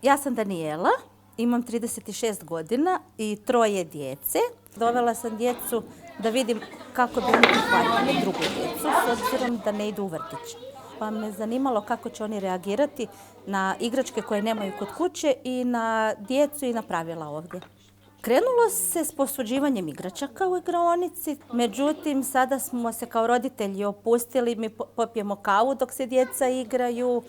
Ja sam Danijela, imam 36 godina i 3 djece. Dovela sam djecu da vidim kako bi oni prihvatili drugu djecu, s obzirom da ne idu u vrtić. Pa me zanimalo kako će oni reagirati na igračke koje nemaju kod kuće i na djecu i na pravila ovdje. Krenulo se s posuđivanjem igračaka u igraonici, međutim sada smo se kao roditelji opustili, mi popijemo kavu dok se djeca igraju.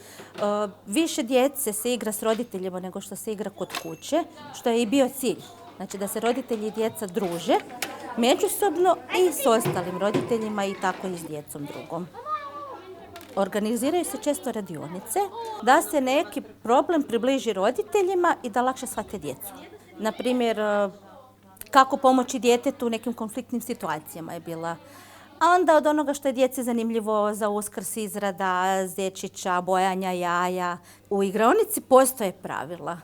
Više djece se igra s roditeljima nego što se igra kod kuće, što je i bio cilj. Znači da se roditelji i djeca druže međusobno i s ostalim roditeljima i tako i s djecom drugom. Organiziraju se često radionice da se neki problem približi roditeljima i da lakše shvate djecu. Na primjer, kako pomoći djetetu u nekim konfliktnim situacijama je bila. A onda od onoga što je djeci zanimljivo za Uskrs, izrada zečića, bojanja jaja. U igraonici postoje pravila.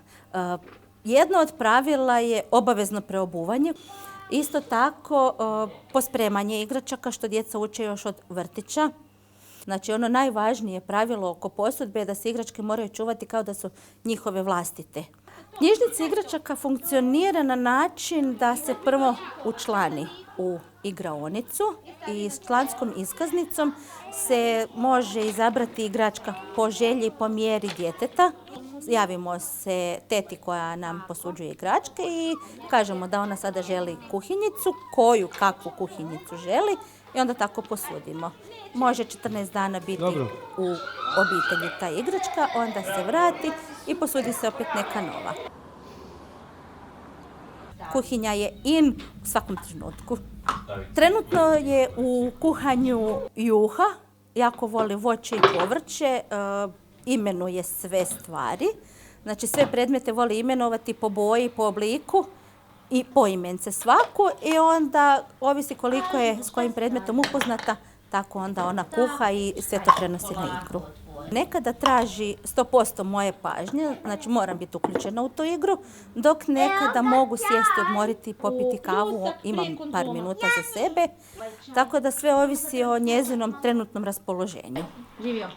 Jedno od pravila je obavezno preobuvanje. Isto tako pospremanje igračaka što djeca uče još od vrtića. Znači ono najvažnije pravilo oko posudbe je da se igračke moraju čuvati kao da su njihove vlastite. Knjižnica igračaka funkcionira na način da se prvo učlani u igraonicu i s članskom iskaznicom se može izabrati igračka po želji i po mjeri djeteta. Javimo se teti koja nam posuđuje igračke i kažemo da ona sada želi kuhinjicu, kakvu kuhinjicu želi i onda tako posudimo. Može 14 dana biti u obitelji ta igračka, onda se vrati i posudi se opet neka nova. Kuhinja je in u svakom trenutku. Trenutno je u kuhanju juha, jako voli voće i povrće, imenuje sve stvari. Znači sve predmete voli imenovati po boji, po obliku i po imence svaku i onda ovisi koliko je s kojim predmetom upoznata, tako onda ona kuha i sve to prenosi na igru. Nekada traži 100% moje pažnje, znači moram biti uključena u tu igru, dok nekada mogu sjesti, odmoriti, popiti kavu, imam par minuta za sebe, tako da sve ovisi o njezinom trenutnom raspoloženju. Živio.